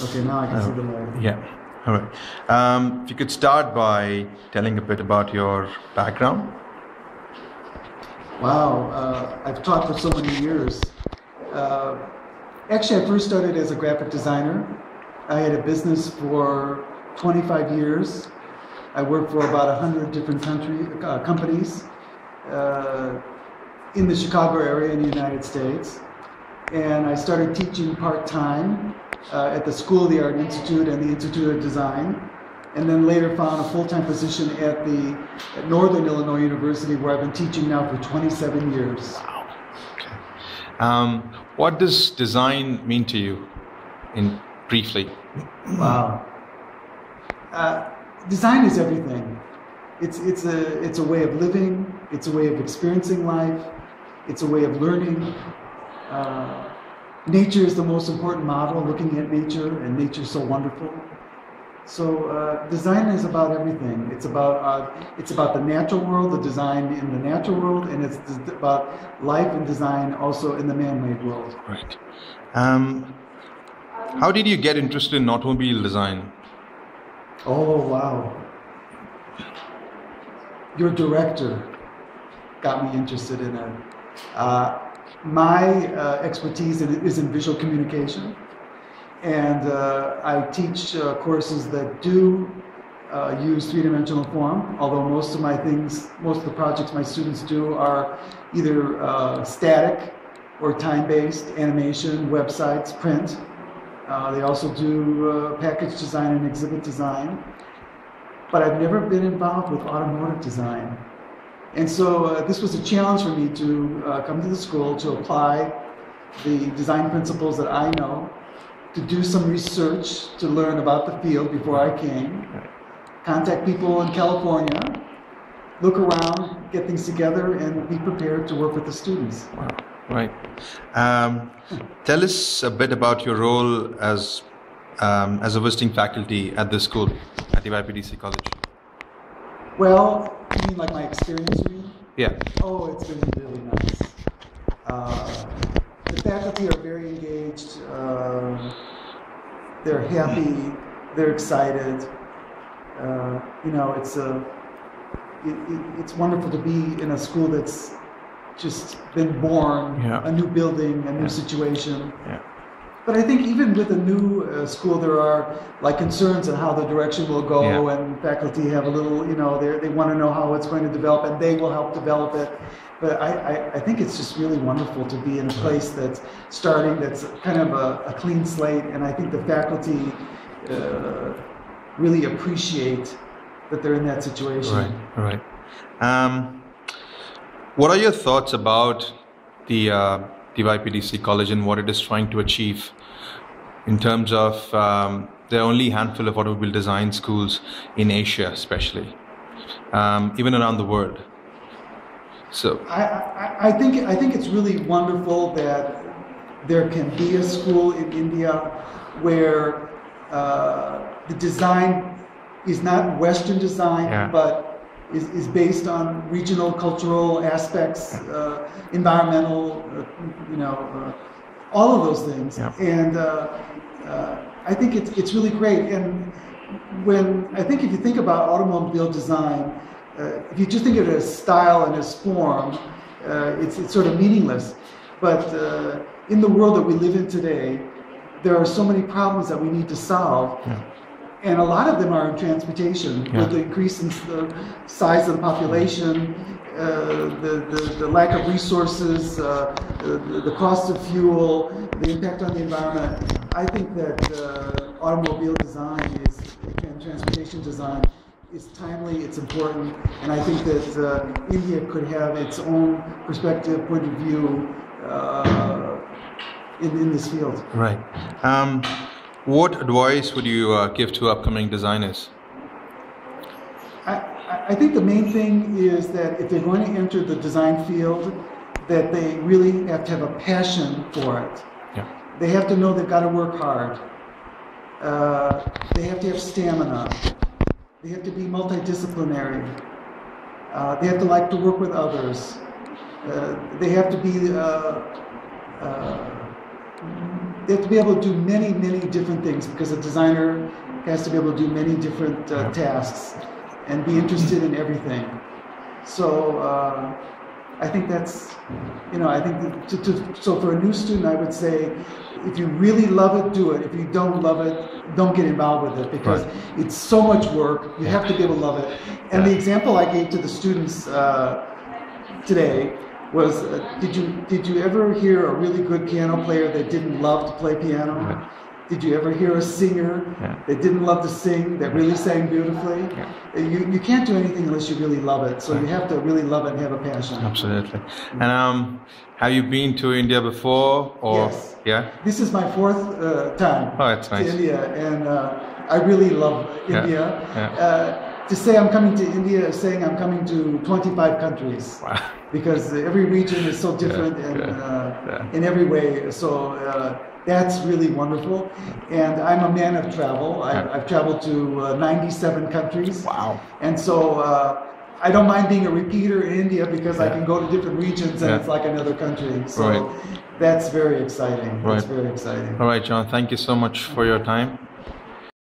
Okay, now I can see the light. Yeah. All right. If you could start by telling a bit about your background. Wow, I've taught for so many years. Actually, I first started as a graphic designer. I had a business for 25 years. I worked for about 100 different companies in the Chicago area in the United States. And I started teaching part-time at the School of the Art Institute and the Institute of Design. And then later found a full-time position at Northern Illinois University, where I've been teaching now for 27 years. Wow. Okay. What does design mean to you, briefly? Wow. Design is everything. It's a way of living. It's a way of experiencing life. It's a way of learning. Nature is the most important model. Looking at nature, and nature is so wonderful. So design is about everything. It's about the natural world, the design in the natural world, and it's about life and design also in the man-made world. Right. How did you get interested in automobile design? Oh, wow. Your director got me interested in it. My expertise is in visual communication. And I teach courses that do use three-dimensional form, although most of the projects my students do are either static or time-based, animation, websites, print. They also do package design and exhibit design. But I've never been involved with automotive design. And so this was a challenge for me to come to the school to apply the design principles that I know, to do some research to learn about the field before I came, contact people in California, look around, get things together, and be prepared to work with the students. Wow. Right. Tell us a bit about your role as a visiting faculty at this school, at DYPDC College. Well, you mean like my experience, you mean? Yeah. Oh, it's been really nice. The faculty are very engaged. They're happy. They're excited. It's wonderful to be in a school that's just been born, a new building, a new situation. Yeah. But I think even with a new school, there are concerns on how the direction will go, and faculty have a little, they want to know how it's going to develop, and they will help develop it. But I think it's just really wonderful to be in a place that's starting, that's kind of a clean slate, and I think the faculty really appreciate that they're in that situation. Right. What are your thoughts about the DYPDC College and what it is trying to achieve in terms of there are only a handful of automobile design schools in Asia, especially, even around the world? So I think it's really wonderful that there can be a school in India where the design is not Western design, but is based on regional, cultural aspects, environmental, all of those things. And I think it's really great. And if you think about automobile design, if you just think of it as style and as form, it's sort of meaningless. But in the world that we live in today, there are so many problems that we need to solve. And a lot of them are in transportation, with the increase in the size of the population, the lack of resources, the cost of fuel, the impact on the environment. I think that automobile design and transportation design is timely, it's important, and I think that India could have its own perspective, point of view in this field. Right. What advice would you give to upcoming designers? I think the main thing is that if they're going to enter the design field, that they really have to have a passion for it. They have to know they've got to work hard. They have to have stamina. They have to be multidisciplinary. They have to like to work with others. They have to be they have to be able to do many, many different things, because a designer has to be able to do many different tasks and be interested in everything. So I think that's, I think so for a new student, I would say, if you really love it, do it. If you don't love it, don't get involved with it, because it's so much work. You have to be able to love it. And the example I gave to the students today was, did you ever hear a really good piano player that didn't love to play piano? Did you ever hear a singer that didn't love to sing, that really sang beautifully? You can't do anything unless you really love it. So you have to really love it and have a passion. Absolutely. And have you been to India before? Or? Yes. Yeah. This is my fourth time to India, and I really love India. To say I'm coming to India is saying I'm coming to 25 countries. Wow. Because every region is so different in every way. So that's really wonderful. And I'm a man of travel. I've traveled to 97 countries. Wow. And so I don't mind being a repeater in India, because I can go to different regions and it's like another country. So that's very exciting. That's very exciting. All right, John, thank you so much for your time.